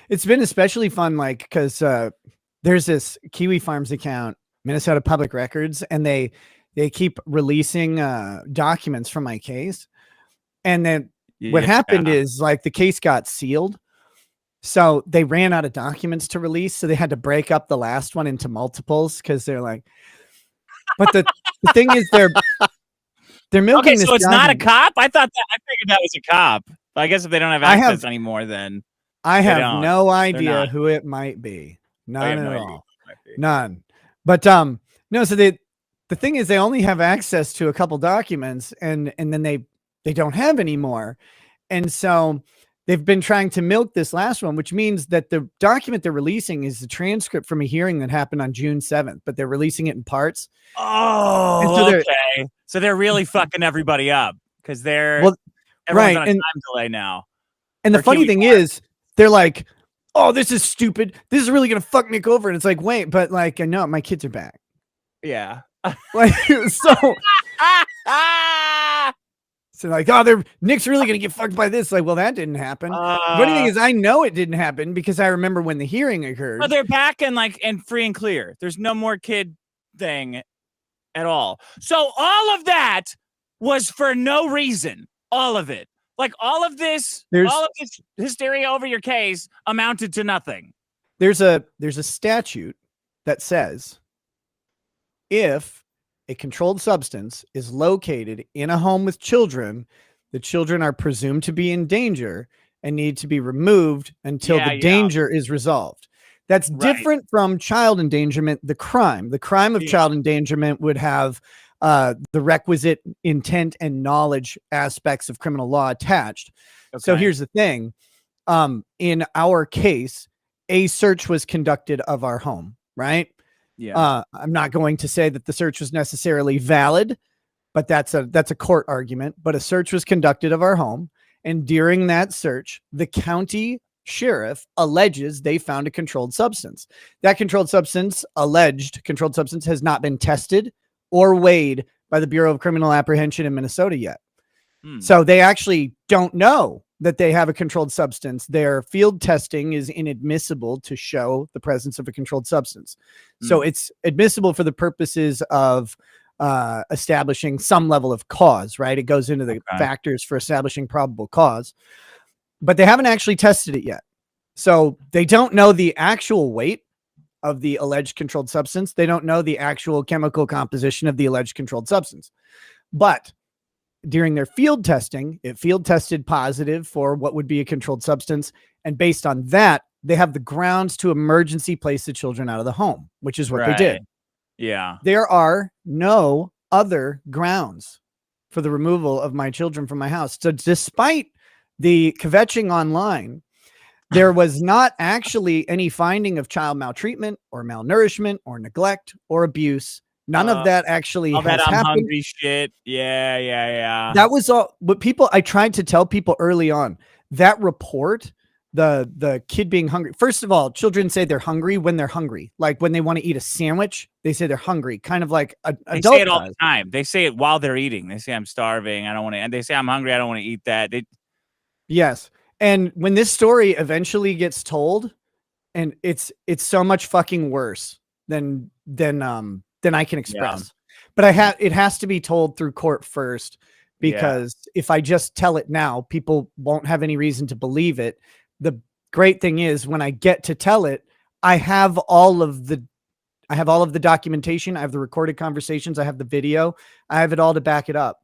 It's been especially fun, like, because there's this Kiwi Farms account, Minnesota Public Records, and they keep releasing documents from my case. And then what happened is, like, the case got sealed, so they ran out of documents to release, so they had to break up the last one into multiples because they're like. But the thing is, they're milking this. So it's not a cop. I figured that was a cop. I guess if they don't have access anymore, then I have no idea who it might be. None at all. None. But no. So the thing is, they only have access to a couple documents, and then they don't have any more, and so they've been trying to milk this last one, which means that the document they're releasing is the transcript from a hearing that happened on June 7th, but they're releasing it in parts. Oh, so okay. So they're really fucking everybody up because everyone's on a time delay now. And the funny thing is, they're like, "Oh, this is stupid. This is really gonna fuck Nick over." And it's like, wait, but like, I know my kids are back. Yeah. Like, so. So like, oh, Nick's really gonna get fucked by this. Like, well, that didn't happen. The funny thing is, I know it didn't happen because I remember when the hearing occurred. Oh, they're back and free and clear. There's no more kid thing at all. So all of that was for no reason. All of it, like all of this hysteria over your case amounted to nothing. There's a statute that says if a controlled substance is located in a home with children, the children are presumed to be in danger and need to be removed until the danger is resolved. That's different from child endangerment. The crime of child endangerment would have the requisite intent and knowledge aspects of criminal law attached. Okay. So here's the thing. In our case, a search was conducted of our home, right? Yeah. I'm not going to say that the search was necessarily valid, but that's a court argument. But a search was conducted of our home, and during that search, the county sheriff alleges they found a controlled substance. That alleged controlled substance has not been tested or weighed by the Bureau of Criminal Apprehension in Minnesota yet. So they actually don't know that they have a controlled substance. Their field testing is inadmissible to show the presence of a controlled substance. So it's admissible for the purposes of establishing some level of cause, right? It goes into the factors for establishing probable cause, but they haven't actually tested it yet. So they don't know the actual weight of the alleged controlled substance. They don't know the actual chemical composition of the alleged controlled substance, but during their field testing, it field tested positive for what would be a controlled substance. And based on that, they have the grounds to emergency place the children out of the home, which is what they did. Yeah. There are no other grounds for the removal of my children from my house. So despite the kvetching online, there was not actually any finding of child maltreatment or malnourishment or neglect or abuse. None of that actually has happened. Hungry shit. Yeah. That was all what I tried to tell people early on. That report, the kid being hungry. First of all, children say they're hungry when they're hungry. Like when they want to eat a sandwich, they say they're hungry. Kind of like they say it all the time. They say it while they're eating. They say, I'm starving. I don't want to. And they say, I'm hungry. I don't want to eat that. Yes. And when this story eventually gets told, and it's so much fucking worse than I can express, but it has to be told through court first, because if I just tell it now, people won't have any reason to believe it. The great thing is when I get to tell it, I have all of the documentation. I have the recorded conversations. I have the video. I have it all to back it up.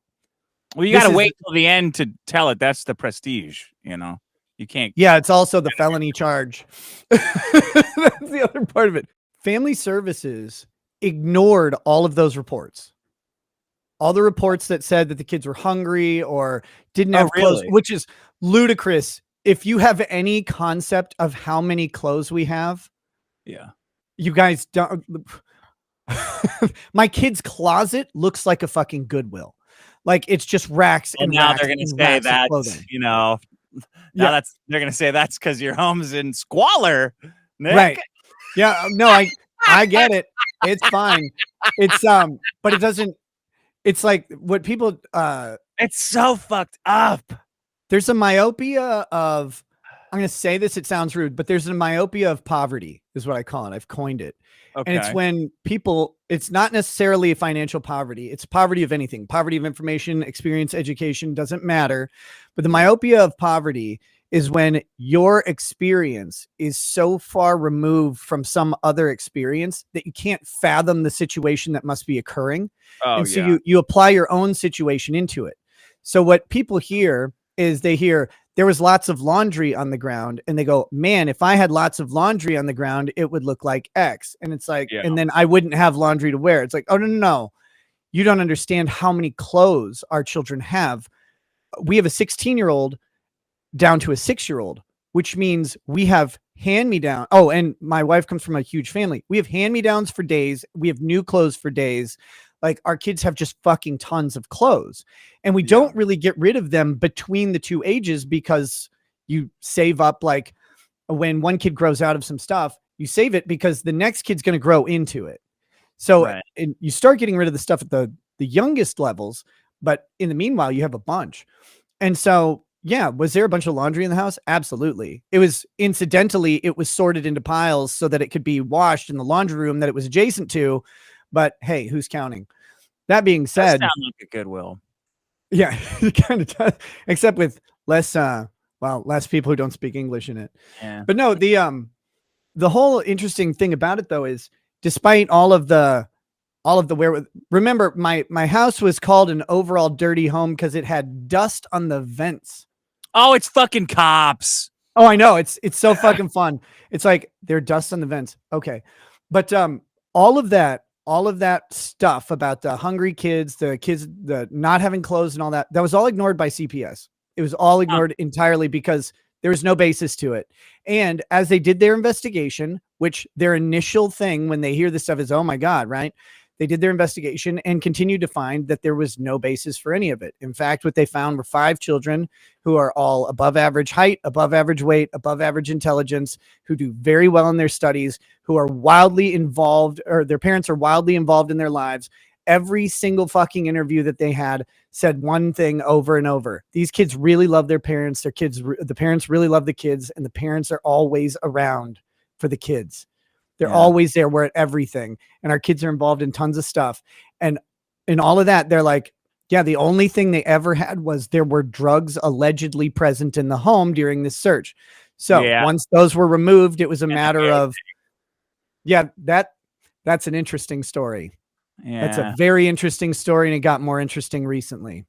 Well, you got to wait till the end to tell it. That's the prestige, you can't. Yeah. It's also the felony charge. That's the other part of it. Family Services ignored all of those reports. All the reports that said that the kids were hungry or didn't have clothes, which is ludicrous. If you have any concept of how many clothes we have, you guys don't. My kid's closet looks like a fucking Goodwill. Like it's just racks. And now racks they're going to say that, they're going to say that's because your home's in squalor, Nick. Right. Yeah. No, I get it. It's fine. It's but it doesn't. It's like what people. It's so fucked up. There's a myopia of I'm going to say this, it sounds rude, but there's a myopia of poverty is what I call it. I've coined it. Okay. And it's when people, it's not necessarily financial poverty. It's poverty of anything, poverty of information, experience, education, doesn't matter. But the myopia of poverty is when your experience is so far removed from some other experience that you can't fathom the situation that must be occurring. And so you apply your own situation into it. So what people hear is they hear there was lots of laundry on the ground and they go, man, if I had lots of laundry on the ground, it would look like X. And it's like, and then I wouldn't have laundry to wear. It's like, oh, no. You don't understand how many clothes our children have. We have a 16-year-old down to a 6-year-old, which means we have hand-me-down. Oh, and my wife comes from a huge family. We have hand-me-downs for days. We have new clothes for days. Like our kids have just fucking tons of clothes, and we don't really get rid of them between the two ages because you save up. Like when one kid grows out of some stuff, you save it because the next kid's going to grow into it. So and you start getting rid of the stuff at the youngest levels, but in the meanwhile, you have a bunch. And so, yeah, was there a bunch of laundry in the house? Absolutely. It was incidentally, it was sorted into piles so that it could be washed in the laundry room that it was adjacent to. But hey, who's counting? That being said, sound like a Goodwill. Yeah, it kind of does, except with less people who don't speak English in it. Yeah. But no, the whole interesting thing about it though is despite all of the remember my house was called an overall dirty home because it had dust on the vents. Oh, it's fucking cops. Oh, I know. It's so fucking fun. It's like there dust on the vents. Okay. But all of that stuff about the hungry kids, the not having clothes and all that was all ignored by CPS. It was all ignored entirely because there was no basis to it. And as they did their investigation, which their initial thing when they hear this stuff is, oh my God, right? They did their investigation and continued to find that there was no basis for any of it. In fact, what they found were 5 children who are all above average height, above average weight, above average intelligence, who do very well in their studies, who are wildly involved, or their parents are wildly involved in their lives. Every single fucking interview that they had said one thing over and over. These kids really love their parents. The parents really love the kids, and the parents are always around for the kids. They're always there. We're at everything. And our kids are involved in tons of stuff. And in all of that, they're like, yeah, the only thing they ever had was there were drugs allegedly present in the home during this search. So once those were removed, it was a matter of, that's an interesting story. Yeah. That's a very interesting story. And it got more interesting recently.